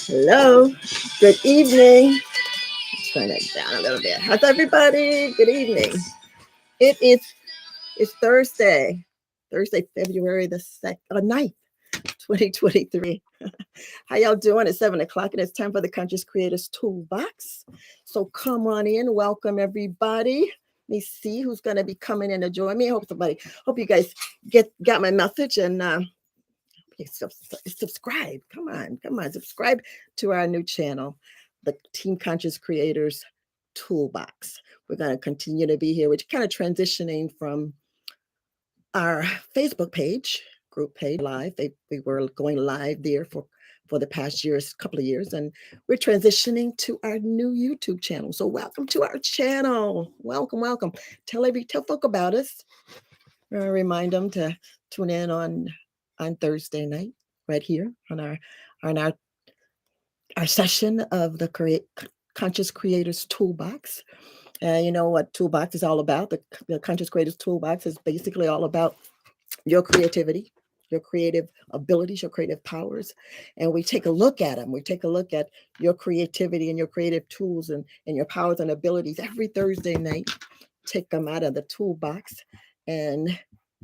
Hello. Good evening. Turn it down a little bit. How's everybody? Good evening. It's Thursday. Thursday, February the 9th, 2023. How y'all doing? It's 7 o'clock and it's time for the Conscious Creators Toolbox. So come on in. Welcome everybody. Let me see who's going to be coming in to join me. Hope you guys got my message and subscribe. Come on, subscribe to our new channel, the Team Conscious Creators Toolbox. We're going to continue to be here. We're kind of transitioning from our Facebook page, group page, live. We were going live there for the past couple of years, and we're transitioning to our new YouTube channel. So welcome to our channel. Welcome. Tell folk about us. Remind them to tune in on Thursday night, right here on our session of the Conscious Creators Toolbox. You know what Toolbox is all about? The Conscious Creators Toolbox is basically all about your creativity, your creative abilities, your creative powers, and we take a look at them. We take a look at your creativity and your creative tools and your powers and abilities every Thursday night. Take them out of the toolbox and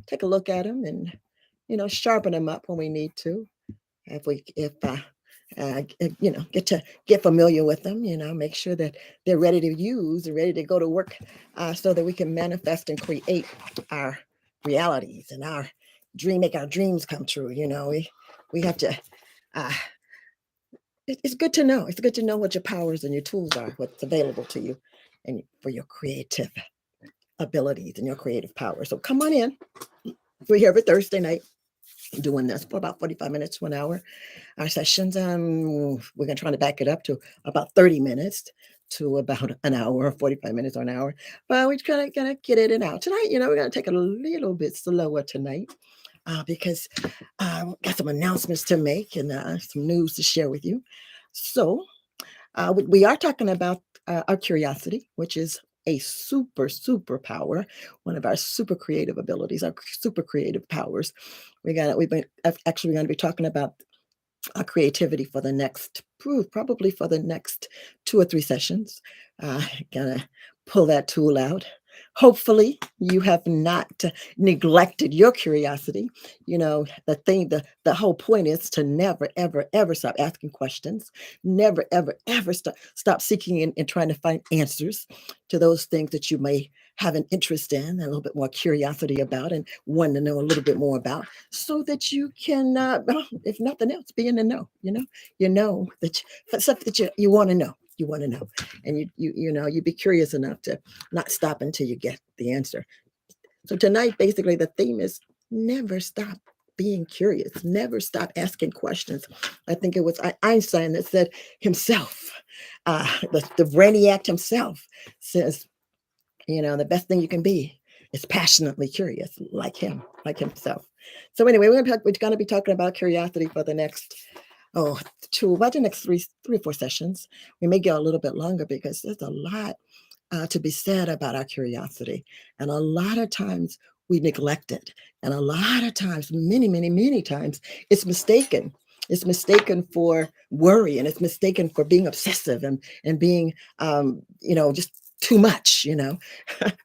take a look at them and sharpen them up when we need to. Get familiar with them, make sure that they're ready to use and ready to go to work, so that we can manifest and create our realities and make our dreams come true. We have to, it's good to know. It's good to know what your powers and your tools are, what's available to you and for your creative abilities and your creative power. So come on in. We're here every Thursday night doing this for about 45 minutes to an hour. Our sessions, we're going to try to back it up to about 30 minutes to about an hour, 45 minutes or an hour. But we're going to get it out. Tonight, we're going to take it a little bit slower tonight, because we've got some announcements to make and some news to share with you. So we are talking about our curiosity, which is a super power, one of our super creative abilities, our super creative powers. We're going to be talking about our creativity for the next, probably for the next 2 or 3 sessions. Gonna pull that tool out. Hopefully you have not neglected your curiosity. The whole point is to never, ever stop asking questions. Never, ever stop seeking and trying to find answers to those things that you may have an interest in and a little bit more curiosity about and want to know a little bit more about, so that you can, if nothing else, be in the know. Stuff that you want to know. You want to know, and you be curious enough to not stop until you get the answer. So tonight, basically, the theme is never stop being curious, never stop asking questions. I think it was Einstein that said himself, the brainiac himself says, the best thing you can be is passionately curious, like himself. So anyway, we're going to be talking about curiosity for the next, about the next three or 4 sessions. We may go a little bit longer because there's a lot to be said about our curiosity. And a lot of times we neglect it. And a lot of times, many times, it's mistaken. It's mistaken for worry, and it's mistaken for being obsessive and being, just too much,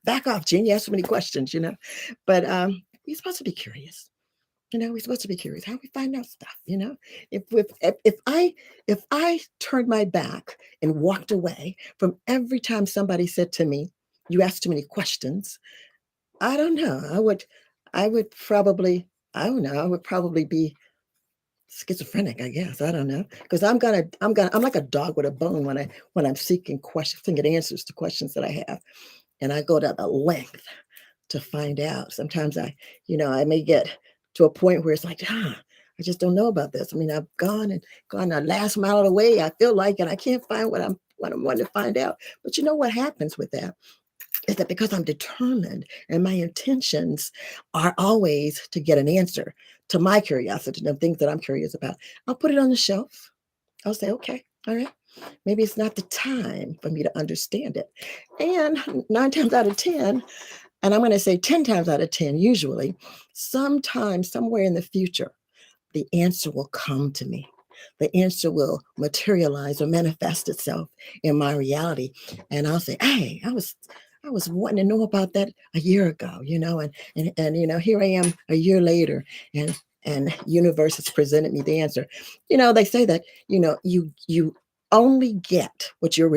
Back off, Jen. You ask so many questions, But we're supposed to be curious. We're supposed to be curious how we find out stuff. If I turned my back and walked away from every time somebody said to me, "You asked too many questions," I don't know. I would probably, I don't know. I would probably be schizophrenic, I guess. I don't know, because I'm like a dog with a bone when I'm seeking answers to questions that I have, and I go to the length to find out. Sometimes I may get to a point where it's like, I just don't know about this. I mean, I've gone the last mile of the way, I feel like, and I can't find what I'm wanting to find out. But you know what happens with that is that because I'm determined and my intentions are always to get an answer to my curiosity, the things that I'm curious about, I'll put it on the shelf. I'll say, okay, all right, maybe it's not the time for me to understand it. And 9 times out of 10, and I'm going to say 10 times out of 10, usually, sometime, somewhere in the future, the answer will come to me. The answer will materialize or manifest itself in my reality. And I'll say, hey, I was wanting to know about that a year ago, and here I am a year later, and universe has presented me the answer. They say that, you only get what you're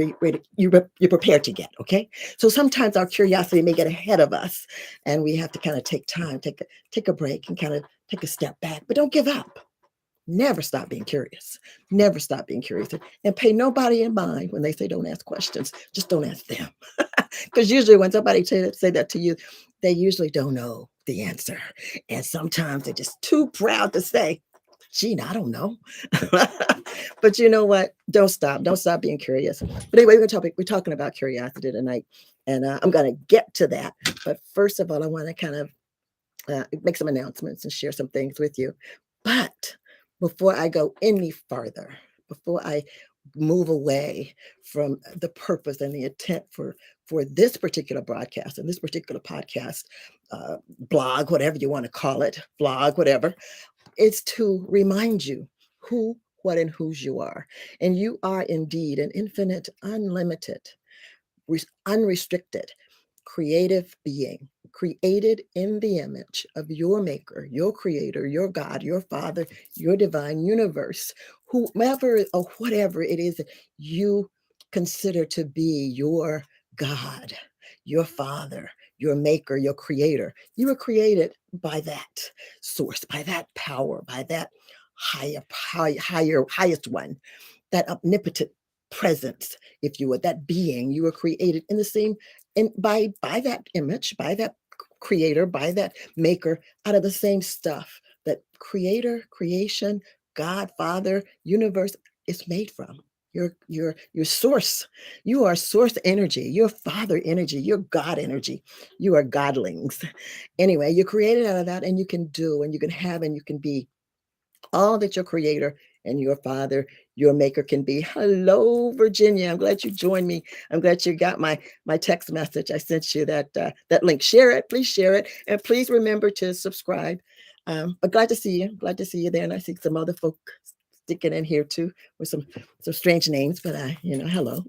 prepared to get. Okay, so sometimes our curiosity may get ahead of us, and we have to kind of take time, take a break, and kind of take a step back. But don't give up. Never stop being curious. Never stop being curious. And pay nobody in mind when they say don't ask questions. Just don't ask them. Because usually when somebody say that to you, they usually don't know the answer. And sometimes they're just too proud to say, Gina, I don't know. But you know what? Don't stop. Don't stop being curious. But anyway, we're talking about curiosity tonight. And I'm going to get to that. But first of all, I want to kind of make some announcements and share some things with you. But before I go any farther, before I move away from the purpose and the intent for this particular broadcast and this particular podcast, blog, whatever you want to call it, vlog, whatever, it's to remind you who, what, and whose you are. And you are indeed an infinite, unlimited, unrestricted, creative being, created in the image of your maker, your creator, your God, your father, your divine universe, whomever or whatever it is that you consider to be your God, your father, your maker, your creator. You were created by that source, by that power, by that highest one, that omnipotent presence, if you would, that being. You were created in the same, and by that image, by that creator, by that maker, out of the same stuff that creator, creation, God, Father, universe is made from. Your source. You are source energy, your father energy, your God energy. You are godlings. Anyway, you're created out of that, and you can do, and you can have, and you can be all that your creator and your father, your maker can be. Hello, Virginia. I'm glad you joined me. I'm glad you got my text message. I sent you that link. Share it. Please share it. And please remember to subscribe. But glad to see you. Glad to see you there. And I see some other folk sticking in here too with some strange names, but hello.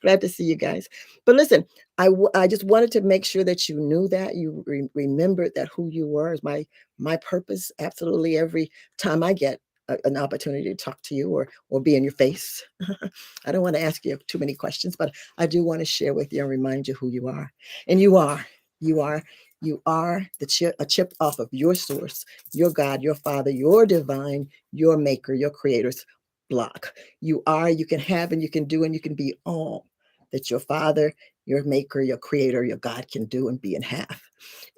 Glad to see you guys. But listen, I just wanted to make sure that you knew that you remembered that who you were is my purpose. Absolutely, every time I get an opportunity to talk to you or be in your face, I don't want to ask you too many questions, but I do want to share with you and remind you who you are. And you are a chip off of your source, your God, your Father, your divine, your maker, your creator's block. You can have, and you can do, and you can be all that your Father, your maker, your creator, your God can do and be and have.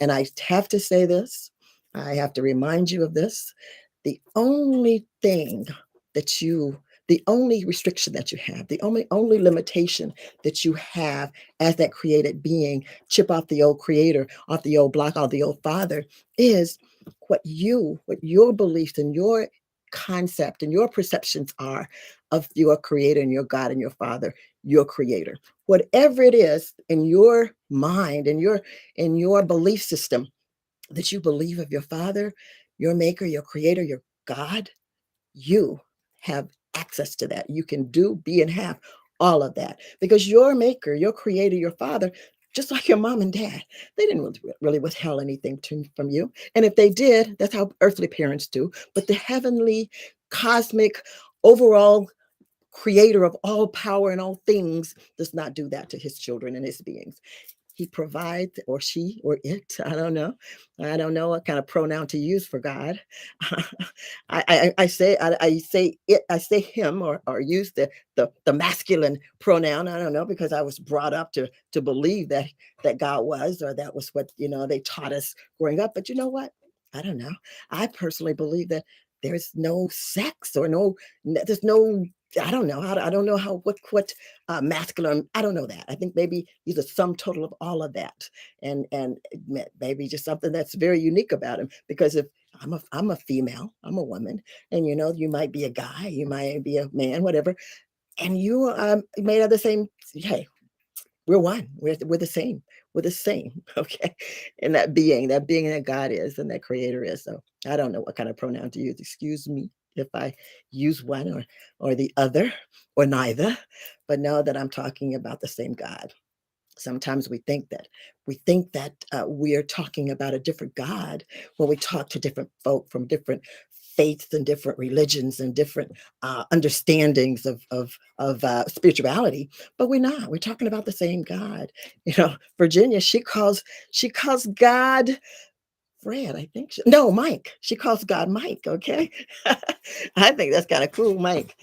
And I have to say this, I have to remind you of this. The only thing that the only restriction that you have, the only limitation that you have as that created being, chip off the old creator, off the old block, off the old father, is what your beliefs and your concept and your perceptions are of your creator and your God and your father, your creator. Whatever it is in your mind and your belief system that you believe of your father, your maker, your creator, your God, you have access to that. You can do, be, and have all of that because your maker, your creator, your father, just like your mom and dad, they didn't really withhold anything from you. And if they did, that's how earthly parents do. But the heavenly, cosmic, overall creator of all power and all things does not do that to his children and his beings. He provides, or she, or it. I don't know. I don't know what kind of pronoun to use for God. I say it. I say him, or use the masculine pronoun. I don't know because I was brought up to believe that God was, or that was what they taught us growing up. But you know what? I don't know. I personally believe that there's no sex or there's no. I don't know how. I don't know how. What masculine. I don't know that. I think maybe he's a sum total of all of that, and maybe just something that's very unique about him. Because if I'm a female, I'm a woman, and you might be a guy, you might be a man, whatever, and you made of the same. Hey, we're one. We're the same. We're the same. Okay, and that being that God is, and that Creator is. So I don't know what kind of pronoun to use. Excuse me. if I use one or the other or neither, but know that I'm talking about the same God. Sometimes we think that we're talking about a different God when we talk to different folk from different faiths and different religions and different understandings of spirituality, but we're not. We're talking about the same God. Virginia, she calls God Fred, I think. No, Mike. She calls God Mike. Okay, I think that's kind of cool, Mike.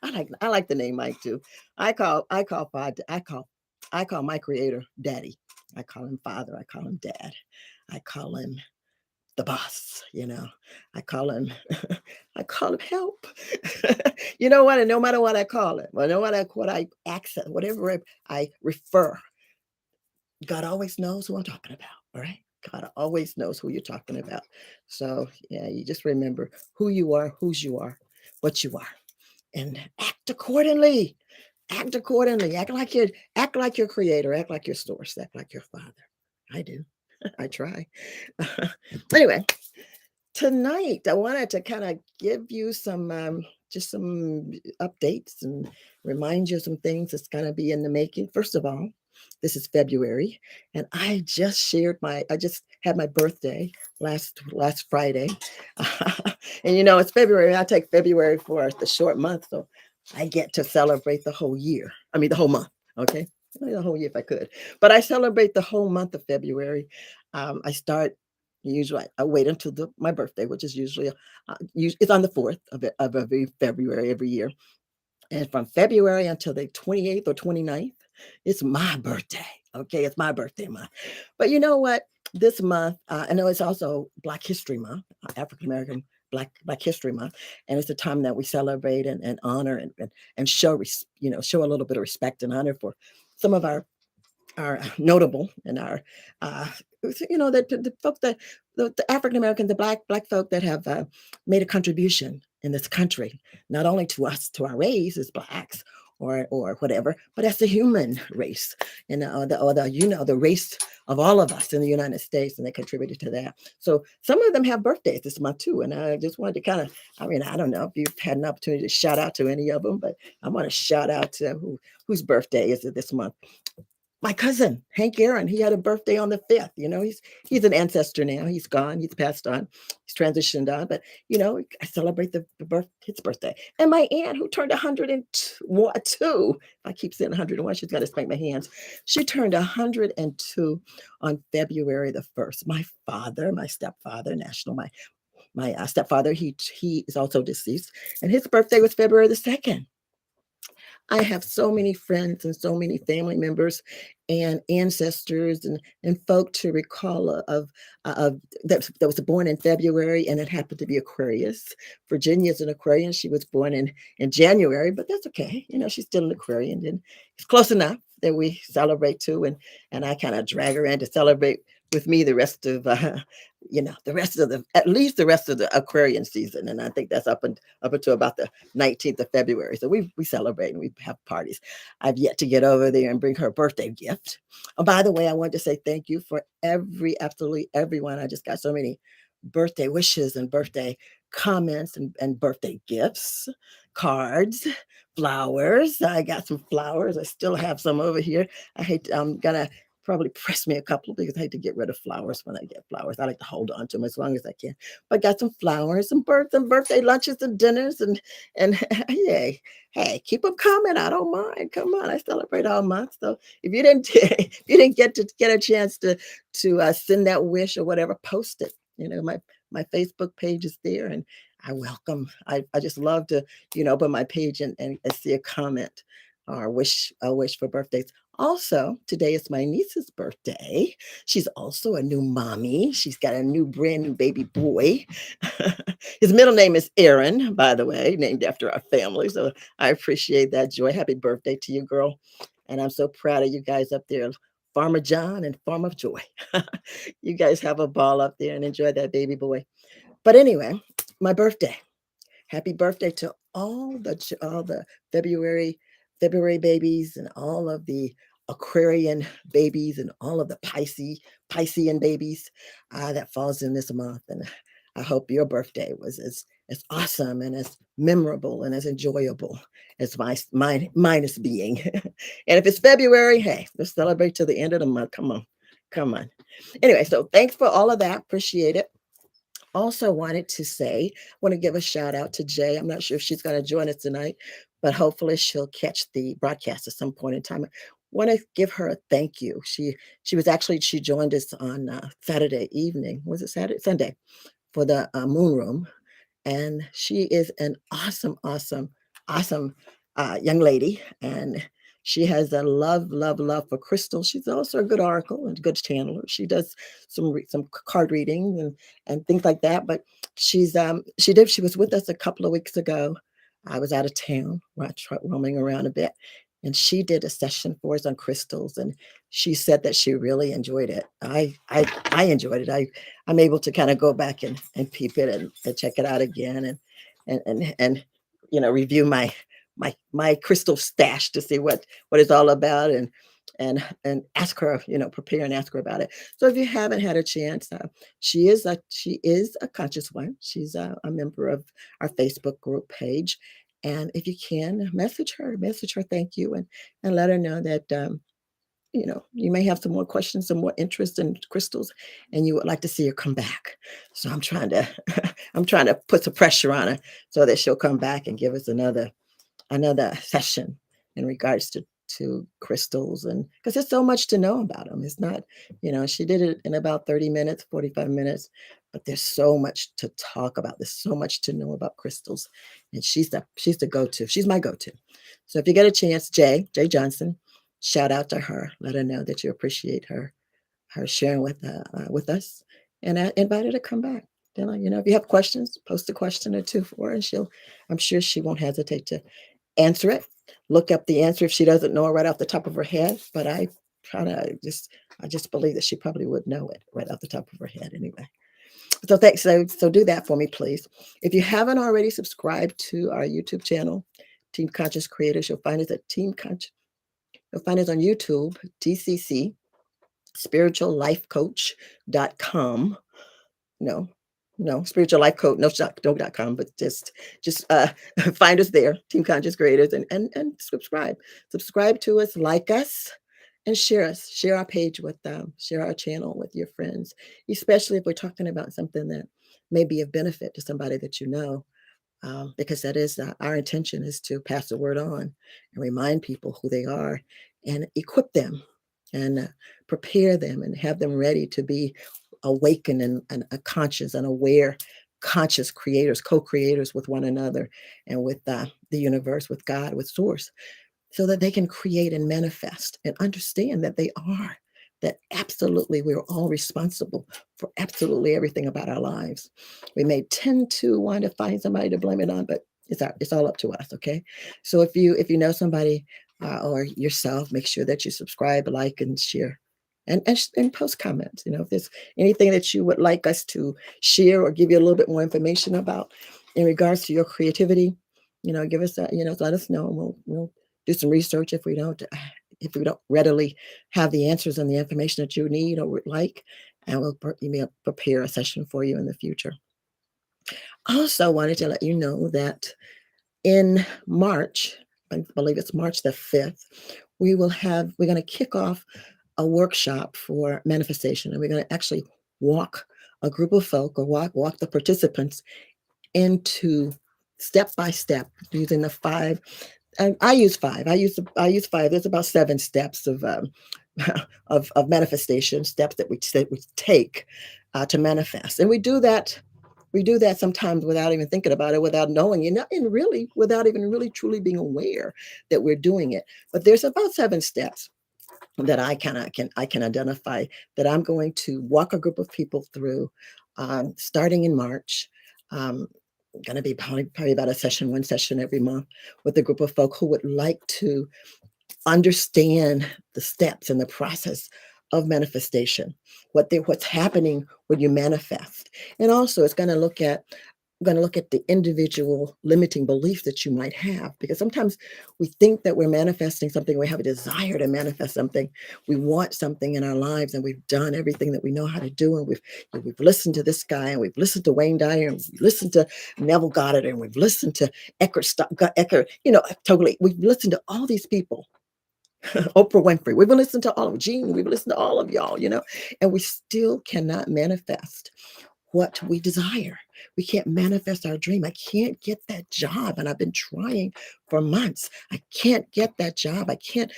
I like the name Mike too. I call my creator Daddy. I call him Father. I call him Dad. I call him the boss. I call him I call him help. You know what? And no matter what I call it, well, no matter what I accent, whatever I refer, God always knows who I'm talking about. All right. God always knows who you're talking about. So yeah, you just remember who you are, whose you are, what you are, and act accordingly. Act accordingly. Act like your creator, act like your source, act like your father. I do. I try. Anyway, tonight I wanted to kind of give you some updates and remind you of some things that's going to be in the making. First of all, this is February, and I just had my birthday last Friday. And it's February. I take February for the short month, so I get to celebrate the whole year. I mean the whole month. Okay. The whole year if I could. But I celebrate the whole month of February. I start usually I wait until my birthday, which is usually it's on the 4th of every February every year. And from February until the 28th or 29th, it's my birthday. Okay, it's my birthday month. But you know what? This month, I know it's also Black History Month, African American Black History Month, and it's a time that we celebrate and honor and show a little bit of respect and honor for some of our notable and our uh the folk that the African American, the black folk that have made a contribution in this country, not only to us, to our race as blacks or whatever, but as the human race, and the race of all of us in the United States, and they contributed to that. So some of them have birthdays this month too, and I just wanted to kind of, I don't know if you've had an opportunity to shout out to any of them, but I want to shout out to whose birthday is it this month. My cousin Hank Aaron, he had a birthday on the 5th. He's an ancestor now. He's gone. He's passed on. He's transitioned on. But I celebrate his birthday. And my aunt, who turned 102. I keep saying 101. She's got to spank my hands. She turned 102 on February the 1st. My father, my stepfather, my stepfather, he is also deceased, and his birthday was February the 2nd. I have so many friends and so many family members and ancestors and folk to recall of that was born in February, and it happened to be Aquarius. Virginia's an Aquarian. She was born in January, but that's okay. She's still an Aquarian, and it's close enough that we celebrate too. And I kind of drag her in to celebrate with me the rest of at least the rest of the Aquarian season, and I think that's up until about the 19th of February. So we celebrate and we have parties. I've yet to get over there and bring her a birthday gift. Oh, by the way, I wanted to say thank you for absolutely everyone. I just got so many birthday wishes and birthday comments and birthday gifts, cards, flowers. I got some flowers. I still have some over here. I'm gonna probably press me a couple because I hate to get rid of flowers when I get flowers. I like to hold on to them as long as I can. But I got some flowers and birthday lunches and dinners and hey, keep them coming. I don't mind. Come on, I celebrate all month. So if you didn't if you didn't get a chance to send that wish or whatever, post it. My Facebook page is there, and I welcome. I just love to open my page and see a comment or a wish for birthdays. Also, today is my niece's birthday. She's also a new mommy. She's got a brand new baby boy. His middle name is Aaron, by the way, named after our family. So I appreciate that, Joy. Happy birthday to you, girl. And I'm so proud of you guys up there, Farmer John and Farmer Joy. You guys have a ball up there and enjoy that baby boy. But anyway, my birthday. Happy birthday to all the February February babies and all of the Aquarian babies and all of the Piscean babies that falls in this month. And I hope your birthday was as as awesome and as memorable and as enjoyable as mine is being. And if it's February, hey, let's celebrate till the end of the month. Come on, come on. Anyway, so thanks for all of that. Appreciate it. Also wanted to say, want to give a shout out to Jay. I'm not sure if she's going to join us tonight, but hopefully she'll catch the broadcast at some point in time. Want to give her a thank you. She joined us on Saturday evening. Was it Saturday? Sunday for the Moon Room, and she is an awesome young lady, and she has a love for crystals. She's also a good oracle and good channeler. She does some card reading and things like that. But she was with us a couple of weeks ago. I was out of town, roaming around a bit, and she did a session for us on crystals, and she said that she really enjoyed it. I enjoyed it. I'm able to kind of go back and peep it and check it out again and review my crystal stash to see what it's all about and ask her, prepare and ask her about it. So if you haven't had a chance, she is a conscious one. She's a member of our Facebook group page. And if you can message her, thank you, and let her know that you may have some more questions, some more interest in crystals, and you would like to see her come back. So I'm trying to I'm trying to put some pressure on her so that she'll come back and give us another session in regards to crystals, and because there's so much to know about them. It's not, she did it in about 30 minutes, 45 minutes, but there's so much to talk about. There's so much to know about crystals, and she's the go-to. She's my go-to. So if you get a chance, Jay Johnson, shout out to her. Let her know that you appreciate her sharing with us, and invite her to come back. If you have questions, post a question or two for her, and I'm sure she won't hesitate to answer it. Look up the answer if she doesn't know it right off the top of her head. But I just believe that she probably would know it right off the top of her head anyway. So thanks. So do that for me, please. If you haven't already subscribed to our YouTube channel, Team Conscious Creators, you'll find us at Team Conscious. You'll find us on YouTube, TCC, spirituallifecoach.com. No, spiritual life coach, no.com, but just find us there, Team Conscious Creators, and subscribe to us, like us, and share our page with them, share our channel with your friends, especially if we're talking about something that may be of benefit to somebody that you know. Because that is our intention, is to pass the word on and remind people who they are and equip them and prepare them and have them ready to be awakened and a conscious and aware conscious creators, co-creators with one another and with the universe, with God, with source, so that they can create and manifest and understand that absolutely we're all responsible for absolutely everything about our lives. We may tend to want to find somebody to blame it on, but it's all up to us. Okay. So if you know somebody or yourself, make sure that you subscribe, like, and share. And post comments. If there's anything that you would like us to share or give you a little bit more information about in regards to your creativity, give us that. Let us know, and we'll do some research if we don't readily have the answers and the information that you need or would like, and we'll prepare a session for you in the future. I also wanted to let you know that in March, I believe it's March the 5th, we're going to kick off a workshop for manifestation, and we're going to actually walk a group of folk, or walk the participants into step by step using the 5. And I use 5. I use 5. There's about 7 steps of of manifestation, steps that we take to manifest, and we do that. We do that sometimes without even thinking about it, without knowing it, and really without even really truly being aware that we're doing it. But there's about 7 steps that I can identify that I'm going to walk a group of people through, starting in March. Going to be probably about one session every month with a group of folk who would like to understand the steps and the process of manifestation, what's happening when you manifest. And also it's going to look at going to look at the individual limiting beliefs that you might have, because sometimes we think that we're manifesting something, we have a desire to manifest something, we want something in our lives, and we've done everything that we know how to do, and we've listened to this guy, and we've listened to Wayne Dyer, and we've listened to Neville Goddard, and we've listened to Eckhart, totally, we've listened to all these people. Oprah Winfrey, we've listened to all of Gene, we've listened to all of y'all, and we still cannot manifest what we desire. We can't manifest our dream. I can't get that job. And I've been trying for months. I can't get that job. I can't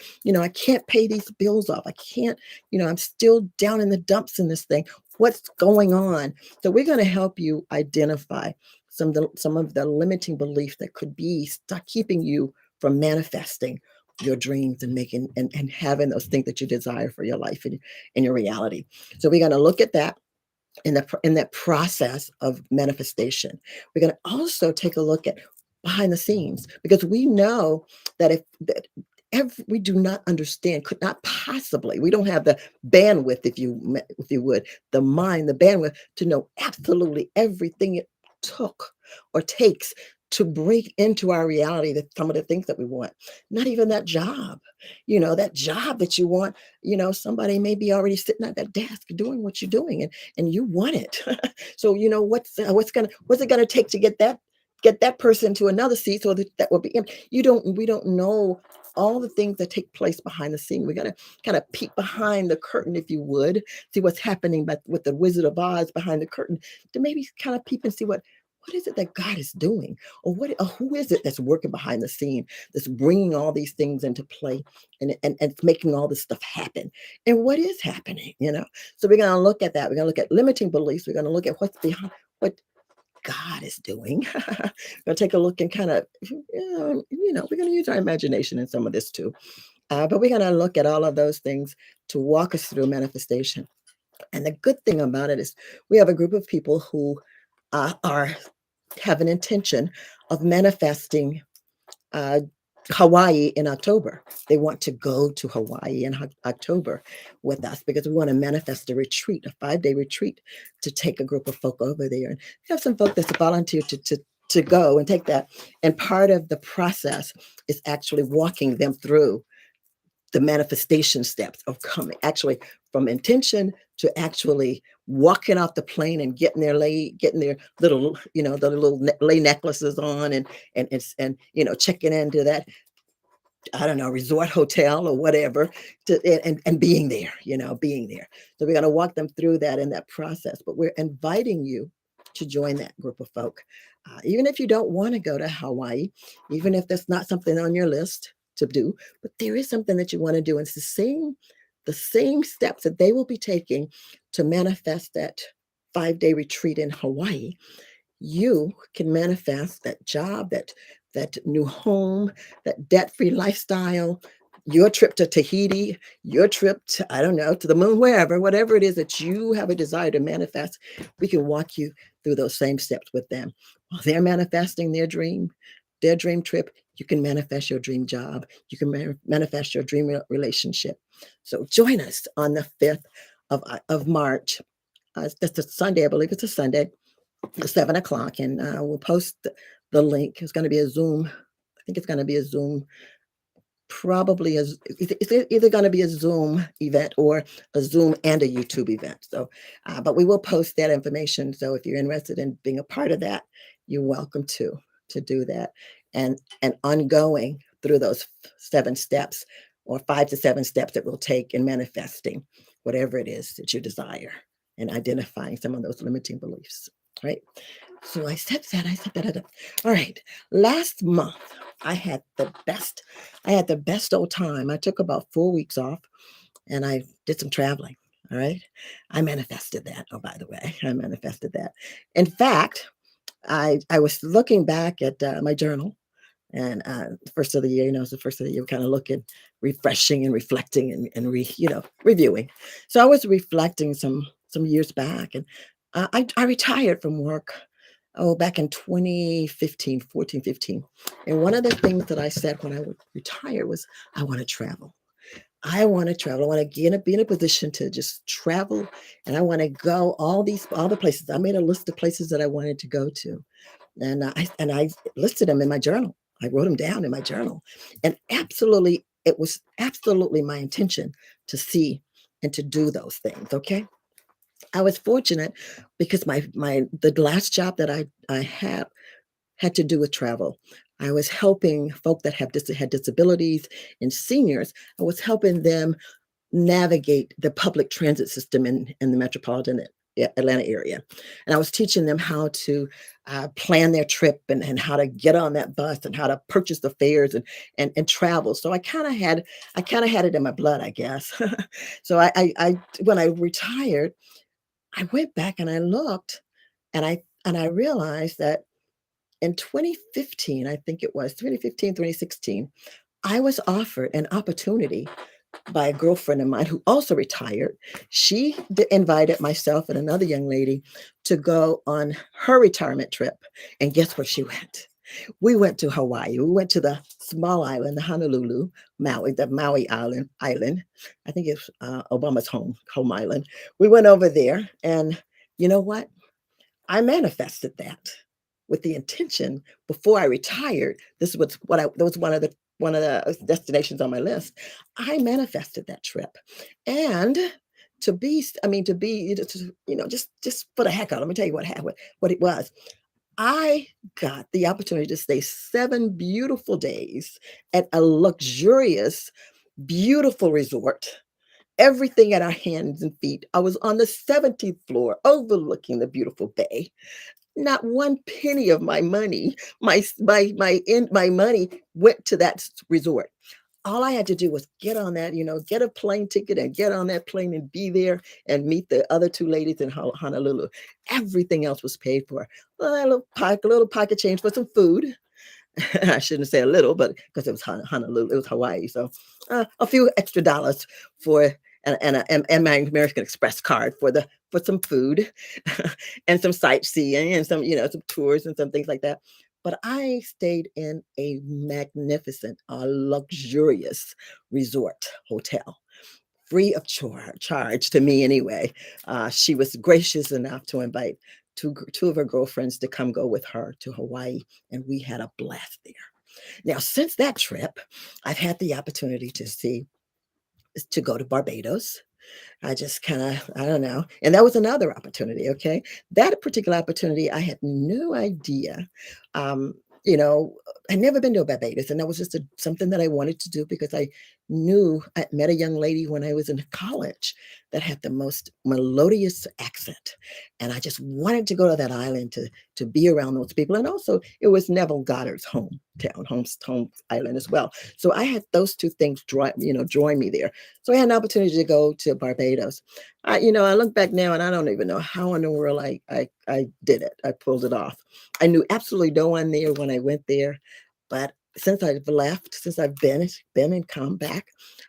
pay these bills off. I can't, I'm still down in the dumps in this thing. What's going on? So we're going to help you identify some of the limiting beliefs that could be stuck keeping you from manifesting your dreams and making and having those things that you desire for your life and your reality. So we're going to look at that in that process of manifestation. We're going to also take a look at behind the scenes, because we know that we do not understand, could not possibly, we don't have the bandwidth, if you would, the mind, the bandwidth to know absolutely everything it took or takes to break into our reality that some of the things that we want. Not even that job, that job that you want. Somebody may be already sitting at that desk doing what you're doing, and you want it. So what's it gonna take to get that person to another seat so that will be empty. We don't know all the things that take place behind the scene. We got to kind of peek behind the curtain, if you would, see what's happening with the Wizard of Oz behind the curtain, to maybe kind of peep and see what is it that God is doing, or who is it that's working behind the scene, that's bringing all these things into play, and it's making all this stuff happen, and what is happening. So we're going to look at that. We're going to look at limiting beliefs. We're going to look at what's behind what God is doing. We're going to take a look and kind of, we're going to use our imagination in some of this too. But we're going to look at all of those things to walk us through manifestation. And the good thing about it is we have a group of people who have an intention of manifesting uh, Hawaii in October. They want to go to Hawaii in October with us, because we want to manifest a retreat, a 5-day retreat, to take a group of folk over there. And we have some folk that's volunteered to go and take that. And part of the process is actually walking them through the manifestation steps of coming, actually, from intention to actually walking off the plane and getting their little, the little lay necklaces on, and checking into that, I don't know, resort hotel or whatever, and being there, being there. So we're going to walk them through that in that process, but we're inviting you to join that group of folk. Even if you don't want to go to Hawaii, even if that's not something on your list to do, but there is something that you want to do. And it's the same steps that they will be taking to manifest that 5-day retreat in Hawaii. You can manifest that job, that new home, that debt-free lifestyle, your trip to Tahiti, your trip to, I don't know, to the moon, wherever, whatever it is that you have a desire to manifest. We can walk you through those same steps with them. While they're manifesting their dream trip, you can manifest your dream job. You can manifest your dream relationship. So join us on the 5th of March. That's a Sunday, I believe it's a Sunday, 7 o'clock, and we'll post the link. It's going to be a Zoom. I think it's going to be a Zoom. Probably it's either going to be a Zoom event or a Zoom and a YouTube event. So, but we will post that information. So if you're interested in being a part of that, you're welcome to do that. And ongoing through those 7 steps, or 5 to 7 steps that we'll take in manifesting whatever it is that you desire, and identifying some of those limiting beliefs. Right. So I said that. All right. Last month, I had the best old time. I took about 4 weeks off, and I did some traveling. All right. I manifested that. Oh, by the way, I manifested that. In fact, I was looking back at my journal, and first of the year, it's the first of the year, kind of looking, refreshing and reflecting, and reviewing. So I was reflecting some years back, and I retired from work, back in 2015, 14, 15. And one of the things that I said when I would retire was, I want to travel. I want to travel. I want to be in a position to just travel, and I want to go all the places. I made a list of places that I wanted to go to, and I listed them in my journal. I wrote them down in my journal, and absolutely, it was absolutely my intention to see and to do those things. Okay, I was fortunate because the last job that I had to do with travel. I was helping folk that had disabilities and seniors. I was helping them navigate the public transit system in the metropolitan Atlanta area. And I was teaching them how to plan their trip and how to get on that bus and how to purchase the fares and travel. So I kind of had it in my blood, I guess. So I when I retired, I went back and I looked and I realized that in 2015, I think it was 2015, 2016, I was offered an opportunity by a girlfriend of mine who also retired. She invited myself and another young lady to go on her retirement trip. And guess where she went? We went to Hawaii. We went to the small island, the Honolulu, Maui, the Maui island. I think it's Obama's home island. We went over there, and you know what? I manifested that with the intention before I retired. This was that was one of the destinations on my list. I manifested that trip, and to be, just for the heck of it, let me tell you what it was. I got the opportunity to stay 7 beautiful days at a luxurious, beautiful resort. Everything at our hands and feet. I was on the 17th floor overlooking the beautiful bay. Not one penny of my money, my money went to that resort. All I had to do was get on that, get a plane ticket and get on that plane and be there and meet the other two ladies in Honolulu. Everything else was paid for. A little pocket change for some food. I shouldn't say a little, but because it was Honolulu, it was Hawaii. So a few extra dollars for and my American Express card for some food and some sightseeing and some tours and some things like that. But I stayed in a magnificent, luxurious resort hotel, free of charge to me anyway. She was gracious enough to invite two of her girlfriends to come go with her to Hawaii, and we had a blast there. Now, since that trip, I've had the opportunity to go to Barbados. I just kinda I don't know, and that was another opportunity, okay? That particular opportunity, I had no idea, um, you know, I'd never been to Barbados, and that was just something that I wanted to do because I knew I met a young lady when I was in college that had the most melodious accent, and I just wanted to go to that island to be around those people, and also, it was Neville Goddard's home island as well. So I had those 2 things drawing me there. So I had an opportunity to go to Barbados. I look back now and I don't even know how in the world I did it. I pulled it off. I knew absolutely no one there when I went there, but since I've been and come back,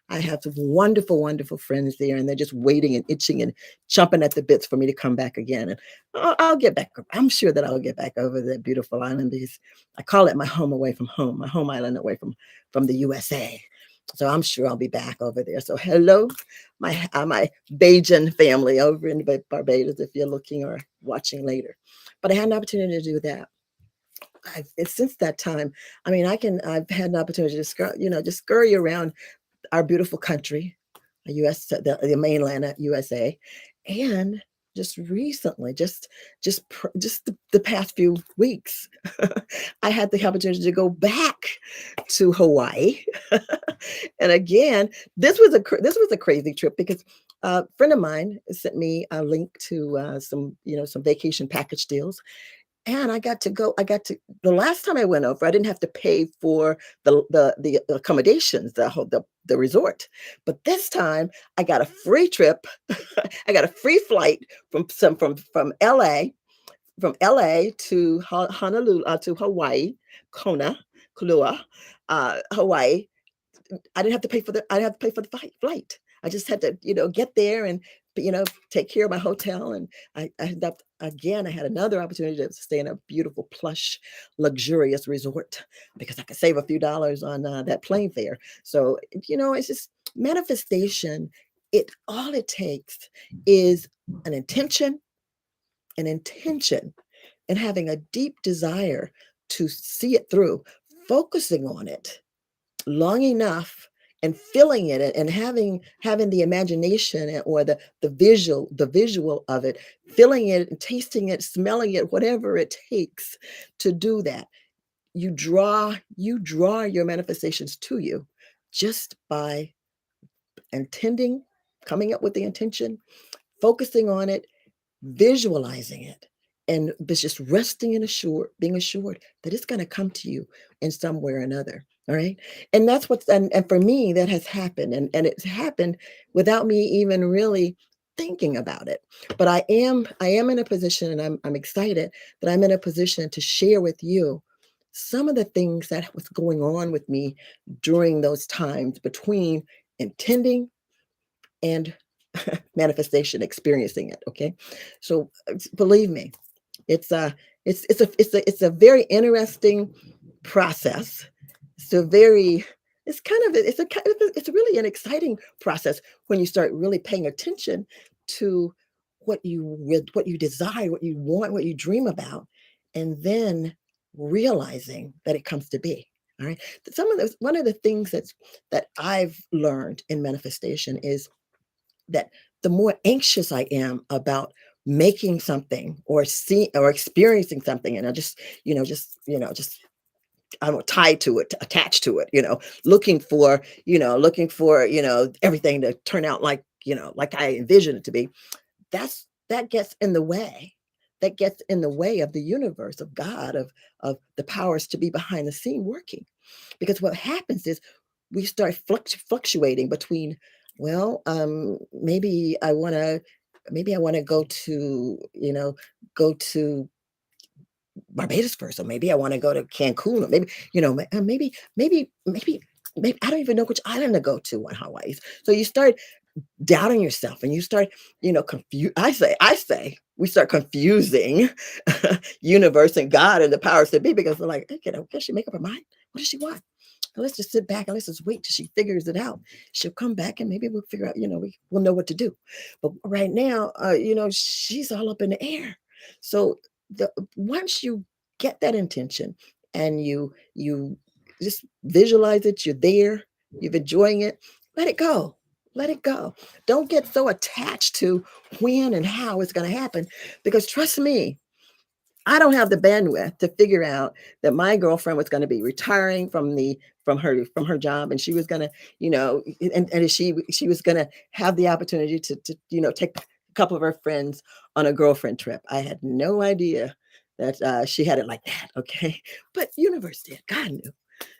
I have some wonderful, wonderful friends there, and they're just waiting and itching and chomping at the bits for me to come back again. And I'll get back. I'm sure that I'll get back over that beautiful island because I call it my home away from home, my home island away from the USA. So I'm sure I'll be back over there. So hello, my Bajan family over in Barbados, if you're looking or watching later. But I had an opportunity to do that. Since that time, I mean, I've had an opportunity to just scurry around our beautiful country, US, the mainland USA, and just recently, just the past few weeks, I had the opportunity to go back to Hawaii, and again, this was a crazy trip because a friend of mine sent me a link to some vacation package deals, and I got to the last time I went over, I didn't have to pay for the accommodations, the resort. But this time I got a free trip. I got a free flight from LA to Honolulu, to Hawaii, Kona, Kulua, Hawaii. I didn't have to pay for the flight. I just had to, get there and, take care of my hotel. And I ended up again, I had another opportunity to stay in a beautiful, plush, luxurious resort because I could save a few dollars on that plane fare. So, it's just Manifestation, it all it takes is an intention, an intention, and having a deep desire to see it through, focusing on it long enough and feeling it and having the imagination or the visual of it, feeling it and tasting it, smelling it, whatever it takes to do that. You draw your manifestations to you just by intending, coming up with the intention, focusing on it, visualizing it, and but just resting and being assured that it's going to come to you in some way or another. All right. And that's what's and for me, that has happened. And it's happened without me even really thinking about it. But I am in a position, and I'm excited that I'm in a position to share with you some of the things that was going on with me during those times between intending and manifestation, experiencing it. Okay. So believe me, it's a it's a very interesting process. It's a very it's kind of it's a kind of it's really an exciting process when you start really paying attention to what you desire, what you want, what you dream about, and then realizing that it comes to be. All right. Some of those One of the things that I've learned in manifestation is that the more anxious I am about making something or seeing or experiencing something, and I just I'm tied to it, attached to it, looking for, everything to turn out like I envision it to be. That gets in the way. That gets in the way of the universe, of God, of the powers to be behind the scene working. Because what happens is we start fluctuating between, well, maybe I want to go to Barbados first, or maybe I want to go to Cancun, or maybe I don't even know which island to go to on Hawaii. So you start doubting yourself, and you start, confuse. I say we start confusing universe and God and the powers that be, because we're like, hey, can she make up her mind? What does she want? Let's just sit back and let's just wait till she figures it out. She'll come back and maybe we'll figure out, we'll know what to do. But right now, she's all up in the air. So once you get that intention and you just visualize it, you're there, you're enjoying it, let it go. Let it go. Don't get so attached to when and how it's going to happen, because trust me, I don't have the bandwidth to figure out that my girlfriend was going to be retiring from her job, and she was going to, and she was going to have the opportunity to take a couple of her friends on a girlfriend trip. I had no idea that she had it like that. Okay, but universe did. God knew,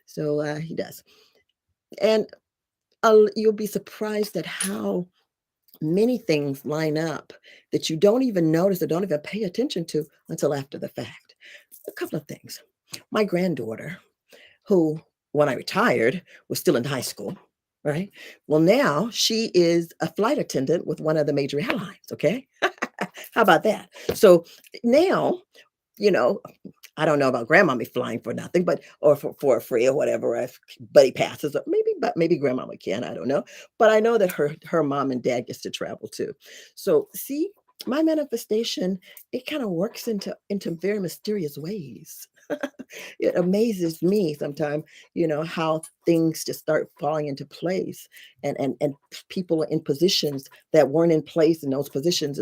so he does, and you'll be surprised at how many things line up that you don't even notice or don't even pay attention to until after the fact. A couple of things. My granddaughter, who, when I retired, was still in high school, right? Well, now she is a flight attendant with one of the major airlines. Okay. How about that? So now, you know, I don't know about grandmommy flying for nothing, but or for free or whatever, if buddy passes, or maybe grandmama can, I don't know. But I know that her mom and dad gets to travel too. So see, my manifestation, it kind of works into very mysterious ways. It amazes me sometimes, how things just start falling into place, and people are in positions that weren't in place in those positions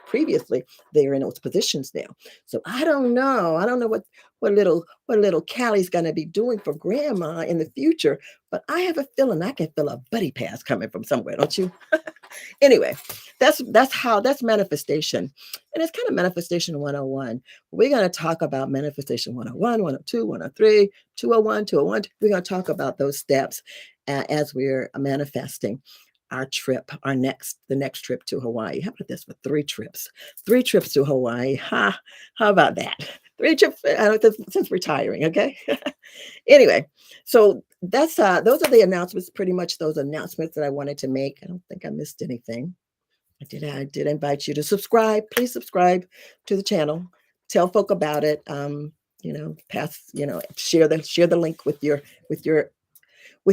previously. They're in those positions now. So I don't know what little Callie's gonna be doing for grandma in the future, but I have a feeling I can feel a buddy pass coming from somewhere, don't you? Anyway, that's manifestation. And it's kind of manifestation 101. We're going to talk about manifestation 101, 102, 103, 201, 201. We're going to talk about those steps as we're manifesting our trip, the next trip to Hawaii. How about this for three trips to Hawaii? How about that? Three trips since retiring. Okay. Anyway, so those are the announcements, pretty much those announcements that I wanted to make. I don't think I missed anything. I did invite you to subscribe. Please subscribe to the channel. Tell folk about it. Share the link with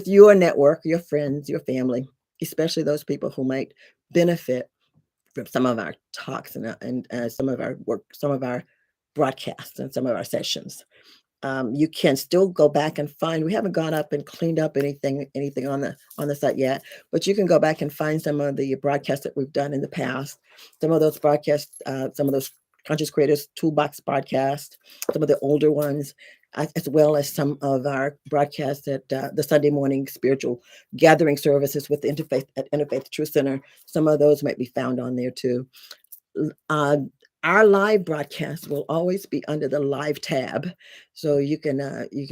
your network, your friends, your family. especially those people who might benefit from some of our talks and some of our work, some of our broadcasts and some of our sessions. You can still go back and find. We haven't gone up and cleaned up anything on the site yet, but you can go back and find some of the broadcasts that we've done in the past. Some of those broadcasts, some of those Conscious Creators Toolbox podcasts, some of the older ones, as well as some of our broadcasts at the Sunday morning spiritual gathering services with the Interfaith at Interfaith Truth Center. Some of those might be found on there too. Uh, our live broadcast will always be under the live tab, so you can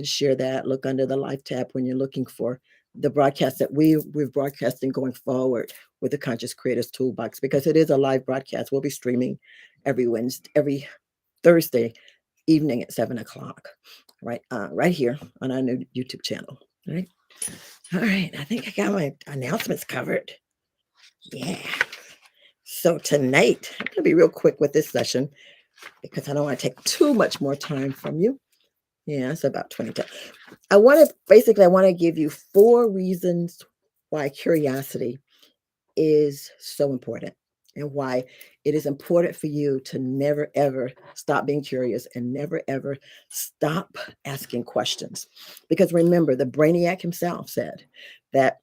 share that. Look under the live tab when you're looking for the broadcast that we're broadcasting going forward with the Conscious Creators Toolbox, because it is a live broadcast. We'll be streaming every Thursday evening at 7 o'clock, right here on our new YouTube channel. All right. I think I got my announcements covered. Yeah. So tonight, I'm going to be real quick with this session because I don't want to take too much more time from you. Yeah, it's about 20 times. I want to give you 4 reasons why curiosity is so important, and why it is important for you to never ever stop being curious and never ever stop asking questions. Because remember, the brainiac himself said that,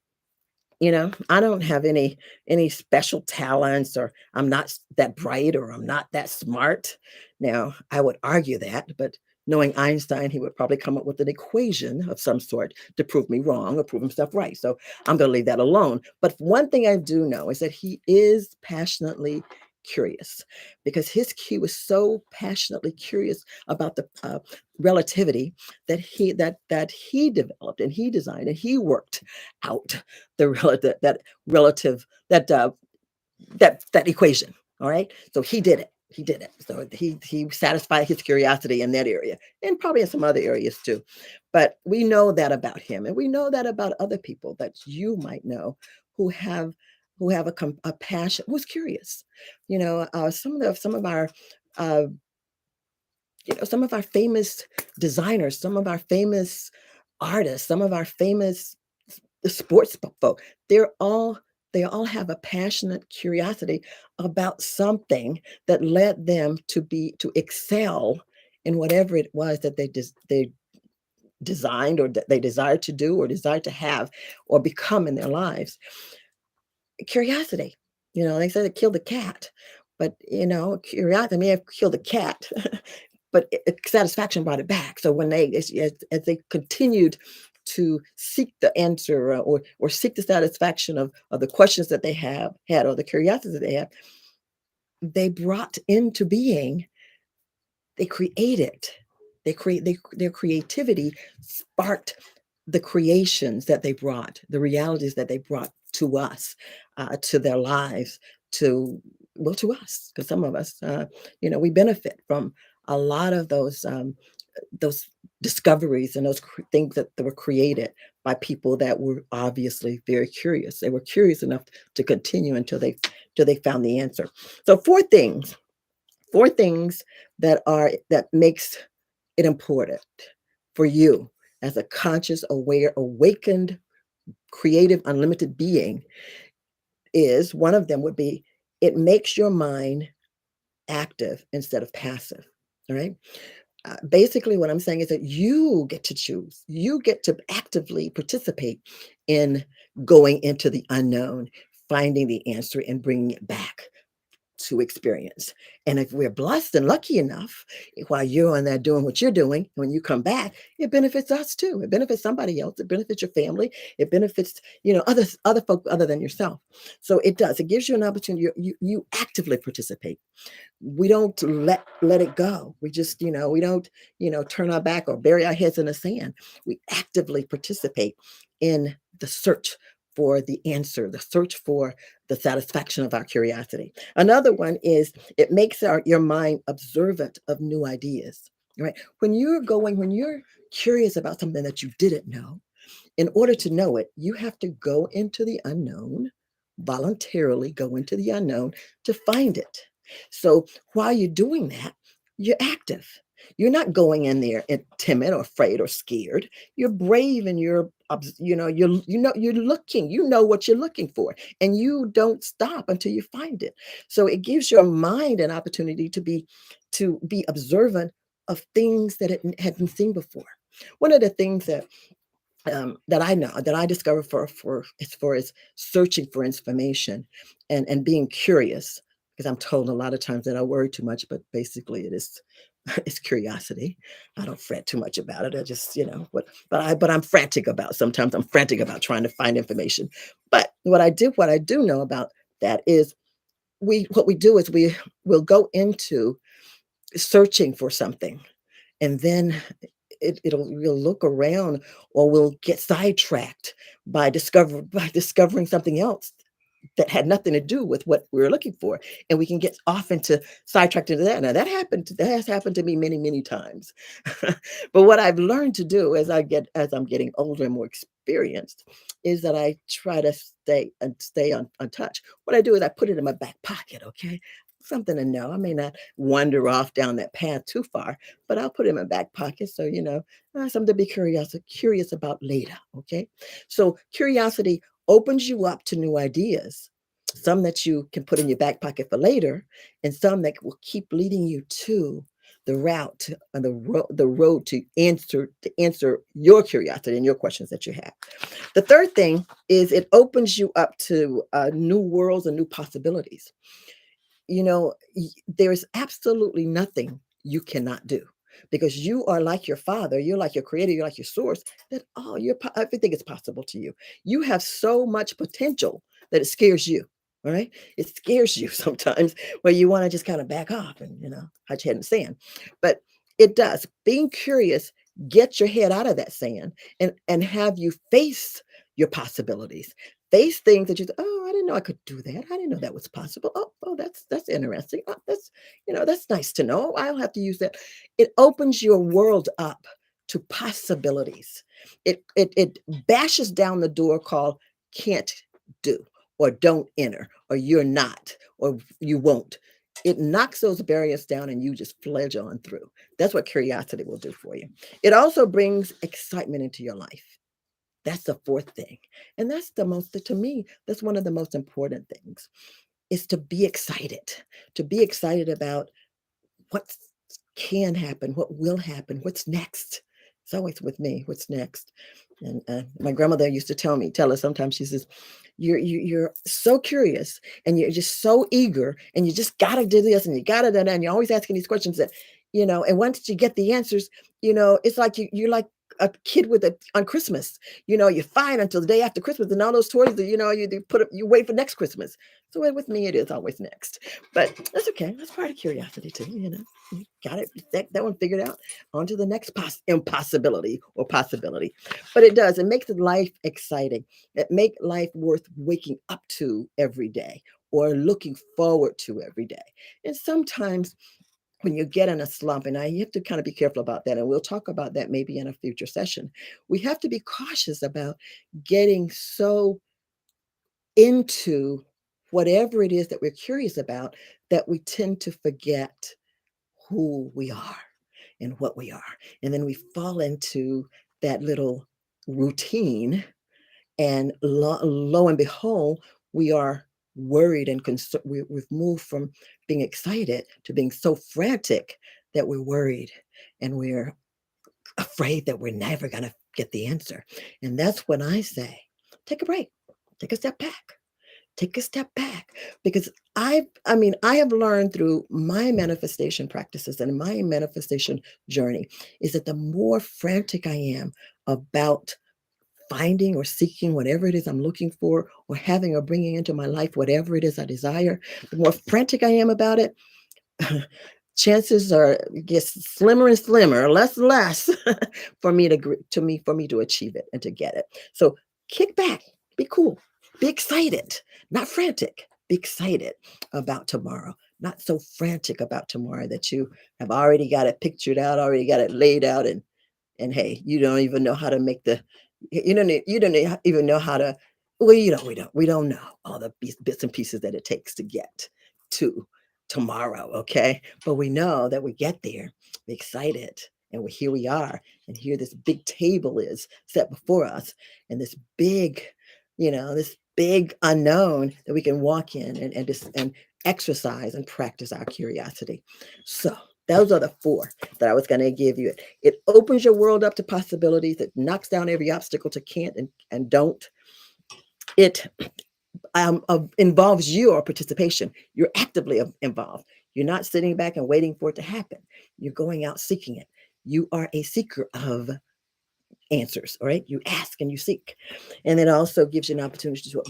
I don't have any special talents, or I'm not that bright, or I'm not that smart. Now, I would argue that, but knowing Einstein, he would probably come up with an equation of some sort to prove me wrong or prove himself right. So I'm going to leave that alone. But one thing I do know is that he is passionately curious, because he was so passionately curious about the relativity that he developed and he designed and he worked out the relative that relative that equation. All right, so he did it. So he satisfied his curiosity in that area, and probably in some other areas too. But we know that about him, and we know that about other people that you might know who have a passion, who's curious. Some of our uh, some of our famous designers, some of our famous artists, some of our famous sports folk, they're all they all have a passionate curiosity about something that led them to excel in whatever it was that they designed, or that they desired to do, or desired to have, or become in their lives. Curiosity. They said it killed the cat, but curiosity may have killed the cat, but satisfaction brought it back. So when as they continued to seek the answer, or seek the satisfaction of the questions that they have had, or the curiosities that they have, they brought into being, they created, their creativity sparked the creations that they brought, the realities that they brought to us, to their lives, to us, because some of us, we benefit from a lot of those discoveries and those things that were created by people that were obviously very curious. They were curious enough to continue until they found the answer. So four things that makes it important for you as a conscious, aware, awakened, creative, unlimited being. Is one of them would be, it makes your mind active instead of passive. All right. Basically, what I'm saying is that you get to choose. You get to actively participate in going into the unknown, finding the answer, and bringing it back to experience. And if we're blessed and lucky enough, while you're on there doing what you're doing, when you come back, it benefits us too. It benefits somebody else. It benefits your family. It benefits, other folk other than yourself. So it does. It gives you an opportunity. You actively participate. We don't let it go. We just, we don't, turn our back or bury our heads in the sand. We actively participate in the search for the answer, the search for the satisfaction of our curiosity. Another one is, it makes your mind observant of new ideas. Right? When you're curious about something that you didn't know, in order to know it, you have to go into the unknown, voluntarily go into the unknown to find it. So while you're doing that, you're active. You're not going in there and timid or afraid or scared. You're brave and you're looking, you know what you're looking for, and you don't stop until you find it. So it gives your mind an opportunity to be observant of things that it hadn't seen before. One of the things that I know that I discovered for as far as searching for information and being curious, because I'm told a lot of times that I worry too much, but basically it is it's curiosity. I don't fret too much about it. I just, but I'm frantic about sometimes I'm frantic about trying to find information. But what I do know about that is what we do is we'll go into searching for something, and then we'll look around, or we'll get sidetracked by discovering something else that had nothing to do with what we were looking for, and we can get off into sidetracked into that. Now that has happened to me many, many times. But what I've learned to do as I'm getting older and more experienced is that I try to stay on touch. What I do is I put it in my back pocket, okay? Something to know. I may not wander off down that path too far, but I'll put it in my back pocket, so something to be curious about later. Okay, so curiosity opens you up to new ideas, some that you can put in your back pocket for later, and some that will keep leading you to the route and the road to answer your curiosity and your questions that you have. The third thing is it opens you up to new worlds and new possibilities. There's absolutely nothing you cannot do, because you are like your father, you're like your creator, you're like your source, that everything is possible to you. You have so much potential that it scares you. All right. It scares you sometimes, where you want to just kind of back off and, hide your head in the sand. But it does. Being curious, get your head out of that sand and have you face your possibilities. Face things that oh, I didn't know I could do that. I didn't know that was possible. Oh, that's interesting. Oh, that's nice to know. I'll have to use that. It opens your world up to possibilities. It bashes down the door called can't do, or don't enter, or you're not, or you won't. It knocks those barriers down and you just fledge on through. That's what curiosity will do for you. It also brings excitement into your life. That's the fourth thing. And that's to me, that's one of the most important things, is to be excited about what can happen, what will happen, what's next. It's always with me, what's next. And my grandmother used to tell us sometimes, she says, you're so curious, and you're just so eager, and you just got to do this, and you got to do that, and you're always asking these questions and once you get the answers, it's like you're like a kid on Christmas. You're fine until the day after Christmas, and all those toys that you wait for next Christmas. So with me, it is always next. But that's okay. That's part of curiosity too. You got it. That one figured out. On to the next impossibility or possibility. But it does. It makes life exciting. It makes life worth waking up to every day, or looking forward to every day. And sometimes when you get in a slump, and you have to kind of be careful about that, and we'll talk about that maybe in a future session. We have to be cautious about getting so into whatever it is that we're curious about, that we tend to forget who we are and what we are. And then we fall into that little routine, and lo and behold, we are worried and concerned. We've moved from being excited to being so frantic that we're worried, and we're afraid that we're never going to get the answer. And that's when I say, take a break, take a step back. Take a step back, because I have learned through my manifestation practices and my manifestation journey, is that the more frantic I am about finding or seeking whatever it is I'm looking for, or having or bringing into my life whatever it is I desire, the more frantic I am about it, chances are get slimmer and slimmer, less and less for me to achieve it and to get it. So kick back, be cool, be excited, not frantic. Be excited about tomorrow, not so frantic about tomorrow that you have already got it pictured out, already got it laid out, and hey, you don't even know how to make the you don't even know how to, well, we don't know all the bits and pieces that it takes to get to tomorrow, okay? But we know that we get there, we're excited, and here we are, and here this big table is set before us, and this big, this big unknown that we can walk in and just and exercise and practice our curiosity. So those are the four that I was going to give you. It opens your world up to possibilities. It knocks down every obstacle to can't and don't. It involves your participation. You're actively involved. You're not sitting back and waiting for it to happen. You're going out seeking it. You are a seeker of answers. All right, you ask and you seek, and it also gives you an opportunity to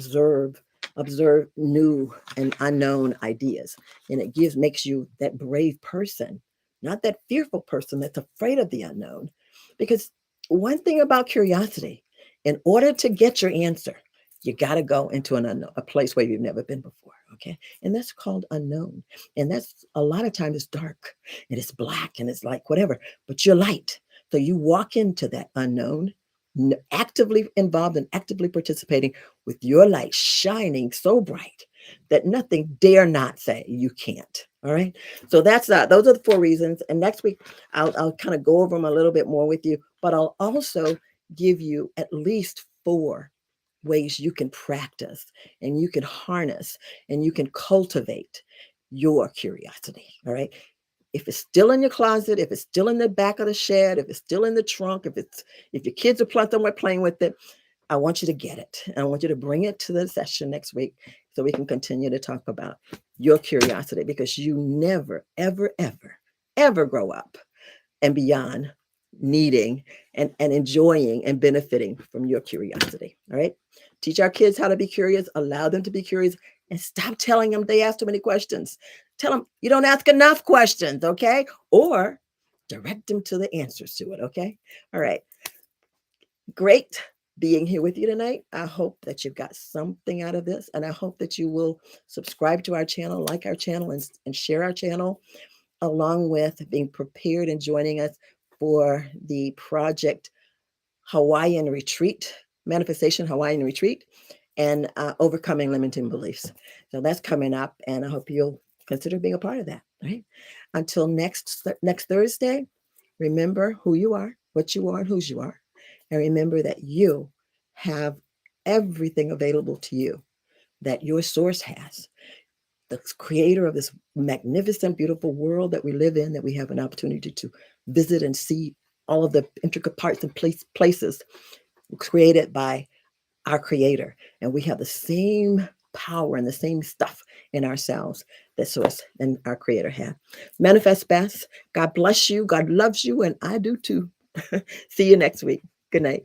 observe new and unknown ideas, and makes you that brave person, not that fearful person that's afraid of the unknown. Because one thing about curiosity, in order to get your answer, you got to go into an unknown, a place where you've never been before. Okay, and that's called unknown, and that's a lot of times it's dark and it's black and it's like whatever, but you're light. So you walk into that unknown, actively involved and actively participating with your light shining so bright that nothing dare not say you can't. All right. So that's that. Those are the four reasons. And next week, I'll kind of go over them a little bit more with you, but I'll also give you at least four ways you can practice and you can harness and you can cultivate your curiosity. All right. If it's still in your closet, if it's still in the back of the shed, if it's still in the trunk, if your kids are somewhere playing with it, I want you to get it. And I want you to bring it to the session next week so we can continue to talk about your curiosity, because you never, ever, ever, ever grow up and beyond needing and enjoying and benefiting from your curiosity. All right. Teach our kids how to be curious, allow them to be curious, and stop telling them they ask too many questions. Tell them you don't ask enough questions, okay? Or direct them to the answers to it, okay? All right. Great being here with you tonight. I hope that you've got something out of this, and I hope that you will subscribe to our channel, like our channel, and share our channel, along with being prepared and joining us for the Project Hawaiian Retreat, Manifestation Hawaiian Retreat, and Overcoming Limiting Beliefs. So that's coming up, and I hope you'll consider being a part of that. Right? Until next Thursday, remember who you are, what you are, and whose you are, and remember that you have everything available to you that your source has. The creator of this magnificent, beautiful world that we live in, that we have an opportunity to visit and see all of the intricate parts and places created by our creator. And we have the same power and the same stuff in ourselves that source and our creator have. Manifest best. God bless you. God loves you. And I do too. See you next week. Good night.